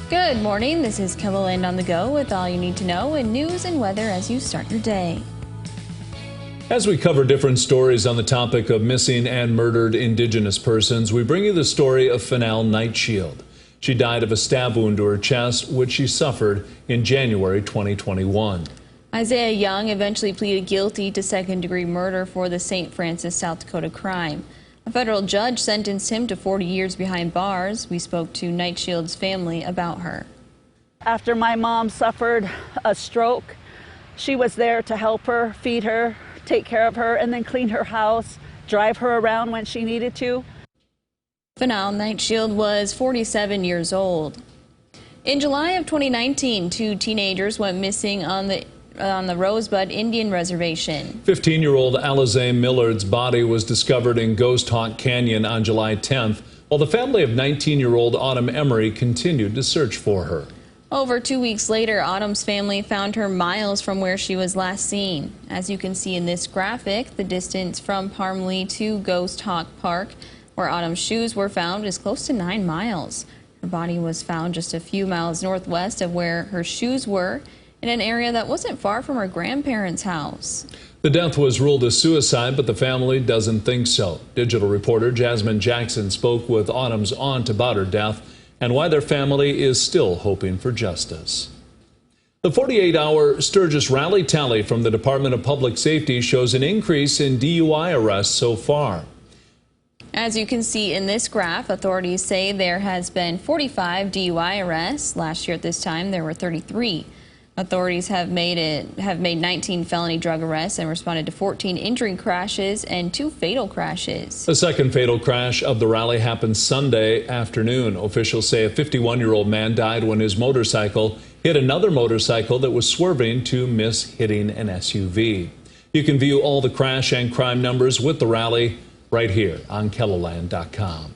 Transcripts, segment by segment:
Good morning. This is KELOLAND on the go with all you need to know in news and weather as you start your day. As we cover different stories on the topic of missing and murdered Indigenous persons, we bring you the story of Fanal Nightshield. She died of a stab wound to her chest, which she suffered in January 2021. Isaiah Young eventually pleaded guilty to second-degree murder for the St. Francis, South Dakota crime. A federal judge sentenced him to 40 years behind bars. We spoke to Nightshield's family about her. After my mom suffered a stroke, she was there to help her, feed her, take care of her, and then clean her house, drive her around when she needed to. Fanal Nightshield was 47 years old. In July of 2019, two teenagers went missing on the Rosebud Indian Reservation. 15-year-old Alize Millard's body was discovered in Ghost Hawk Canyon on July 10th, while the family of 19-year-old Autumn Emery continued to search for her. Over 2 weeks later, Autumn's family found her miles from where she was last seen. As you can see in this graphic, the distance from Parmley to Ghost Hawk Park, where Autumn's shoes were found, is close to 9 miles. Her body was found just a few miles northwest of where her shoes were, in an area that wasn't far from her grandparents' house. The death was ruled a suicide, but the family doesn't think so. Digital reporter Jasmine Jackson spoke with Autumn's aunt about her death and why their family is still hoping for justice. The 48-hour Sturgis rally tally from the Department of Public Safety shows an increase in DUI arrests so far. As you can see in this graph, authorities say there has been 45 DUI arrests. Last year at this time, there were 33. Authorities have made 19 felony drug arrests and responded to 14 injury crashes and 2 fatal crashes. The second fatal crash of the rally happened Sunday afternoon. Officials say a 51-year-old man died when his motorcycle hit another motorcycle that was swerving to miss hitting an SUV. You can view all the crash and crime numbers with the rally right here on KELOLAND.com.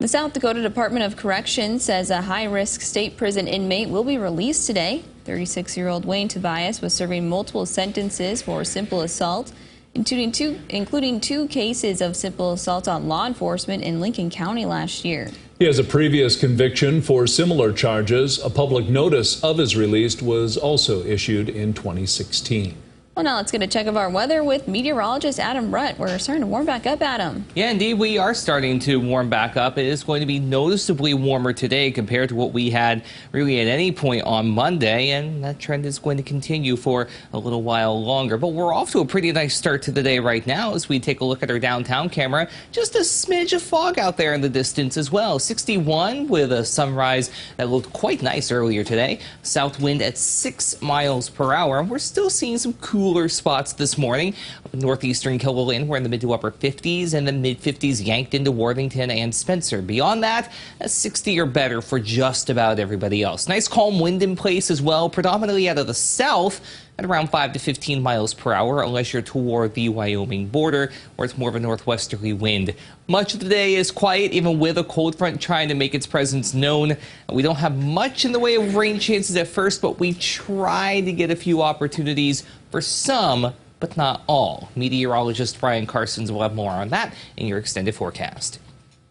The South Dakota Department of Corrections says a high-risk state prison inmate will be released today. 36-year-old Wayne Tobias was serving multiple sentences for simple assault, including two cases of simple assault on law enforcement in Lincoln County last year. He has a previous conviction for similar charges. A public notice of his release was also issued in 2016. Well, now let's get a check of our weather with meteorologist Adam Rutt. We're starting to warm back up, Adam. Yeah, indeed, we are starting to warm back up. It is going to be noticeably warmer today compared to what we had really at any point on Monday, and that trend is going to continue for a little while longer. But we're off to a pretty nice start to the day right now as we take a look at our downtown camera. Just a smidge of fog out there in the distance as well. 61 with a sunrise that looked quite nice earlier today. South wind at 6 miles per hour. We're still seeing some cooler spots this morning. Up in northeastern KELOLAND, we're in the mid to upper 50s and the mid 50s yanked into Worthington and Spencer. Beyond that, a 60 or better for just about everybody else. Nice calm wind in place as well, predominantly out of the south at around 5 to 15 miles per hour, unless you're toward the Wyoming border, where it's more of a northwesterly wind. Much of the day is quiet, even with a cold front trying to make its presence known. We don't have much in the way of rain chances at first, but we try to get a few opportunities for some, but not all. Meteorologist Brian Carsons will have more on that in your extended forecast.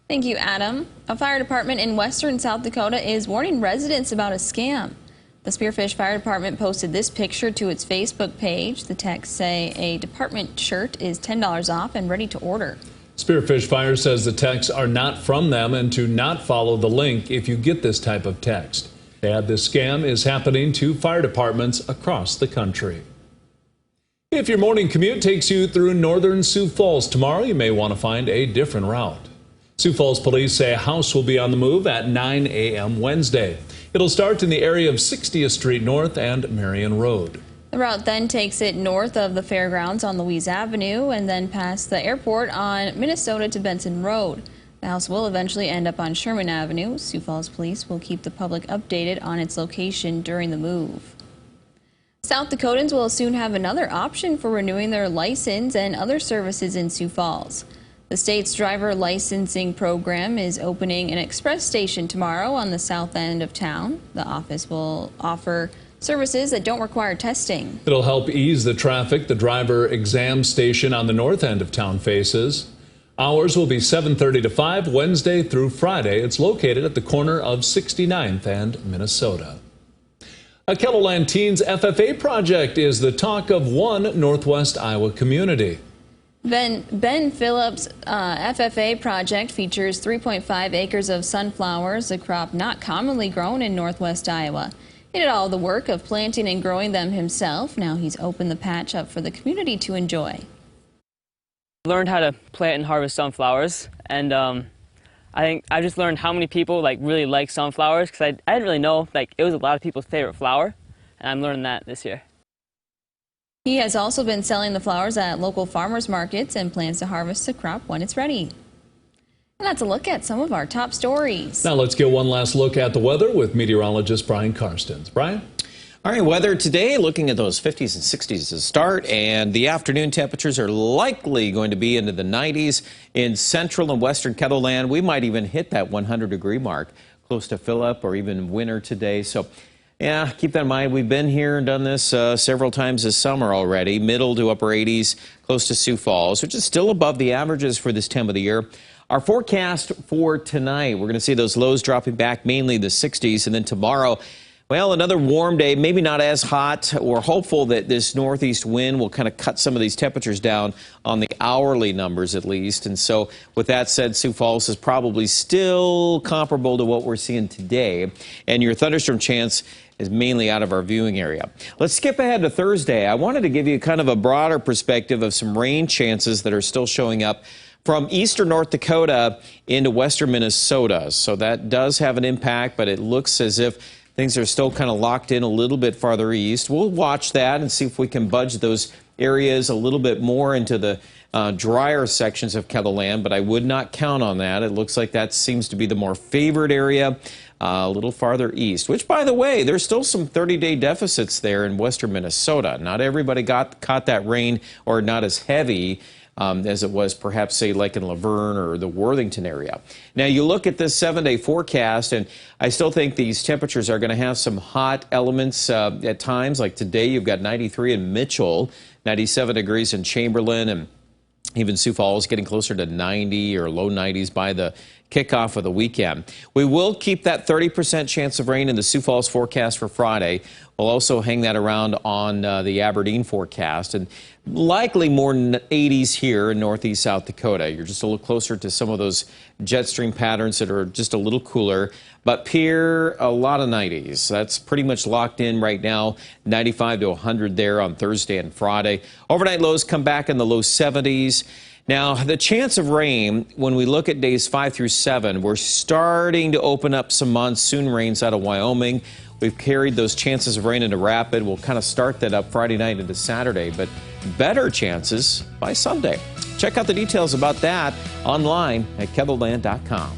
Thank you, Adam. A fire department in western South Dakota is warning residents about a scam. The Spearfish Fire Department posted this picture to its Facebook page. The texts say a department shirt is $10 off and ready to order. Spearfish Fire says the texts are not from them and to not follow the link if you get this type of text. They add this scam is happening to fire departments across the country. If your morning commute takes you through northern Sioux Falls tomorrow, you may want to find a different route. Sioux Falls police say a house will be on the move at 9 a.m. Wednesday. It'll start in the area of 60th Street North and Marion Road. The route then takes it north of the fairgrounds on Louise Avenue and then past the airport on Minnesota to Benson Road. The house will eventually end up on Sherman Avenue. Sioux Falls Police will keep the public updated on its location during the move. South Dakotans will soon have another option for renewing their license and other services in Sioux Falls. The state's driver licensing program is opening an express station tomorrow on the south end of town. The office will offer services that don't require testing. It'll help ease the traffic the driver exam station on the north end of town faces. Hours will be 7:30 to 5 Wednesday through Friday. It's located at the corner of 69th and Minnesota. A KELOLAND Teens FFA project is the talk of one Northwest Iowa community. Ben Phillips' FFA project features 3.5 acres of sunflowers, a crop not commonly grown in Northwest Iowa. He did all the work of planting and growing them himself. Now he's opened the patch up for the community to enjoy. Learned how to plant and harvest sunflowers, and I think I just learned how many people really like sunflowers, because I didn't really know it was a lot of people's favorite flower, and I'm learning that this year. He has also been selling the flowers at local farmers markets and plans to harvest the crop when it's ready. And that's a look at some of our top stories. Now let's get one last look at the weather with meteorologist Brian Karstens. Brian? All right, weather today, looking at those 50s and 60s to start, and the afternoon temperatures are likely going to be into the 90s in central and western KELOLAND. We might even hit that 100-degree mark close to Phillip or even winter today. So, yeah, keep that in mind. We've been here and done this several times this summer already, middle to upper 80s, close to Sioux Falls, which is still above the averages for this time of the year. Our forecast for tonight, we're going to see those lows dropping back mainly the 60s, and then tomorrow, well, another warm day, maybe not as hot. We're hopeful that this northeast wind will kind of cut some of these temperatures down on the hourly numbers at least. And so with that said, Sioux Falls is probably still comparable to what we're seeing today. And your thunderstorm chance is mainly out of our viewing area. Let's skip ahead to Thursday. I wanted to give you kind of a broader perspective of some rain chances that are still showing up from eastern North Dakota into western Minnesota. So that does have an impact, but it looks as if things are still kind of locked in a little bit farther east. We'll watch that and see if we can budge those areas a little bit more into the drier sections of KELOLAND, but I would not count on that. It looks like that seems to be the more favored area a little farther east, which, by the way, there's still some 30-day deficits there in western Minnesota. Not everybody caught that rain, or not as heavy as it was perhaps, say, like in Laverne or the Worthington area. Now, you look at this 7-day forecast, and I still think these temperatures are going to have some hot elements at times. Like today, you've got 93 in Mitchell, 97 degrees in Chamberlain, and even Sioux Falls getting closer to 90 or low 90s by the kickoff of the weekend. We will keep that 30% chance of rain in the Sioux Falls forecast for Friday. We'll also hang that around on the Aberdeen forecast, and likely more 80s here in northeast South Dakota. You're just a little closer to some of those jet stream patterns that are just a little cooler. But Pierre, a lot of 90s. That's pretty much locked in right now. 95 to 100 there on Thursday and Friday. Overnight lows come back in the low 70s. Now, the chance of rain, when we look at days 5 through 7, we're starting to open up some monsoon rains out of Wyoming. We've carried those chances of rain into Rapid. We'll kind of start that up Friday night into Saturday, but better chances by Sunday. Check out the details about that online at KELOLAND.com.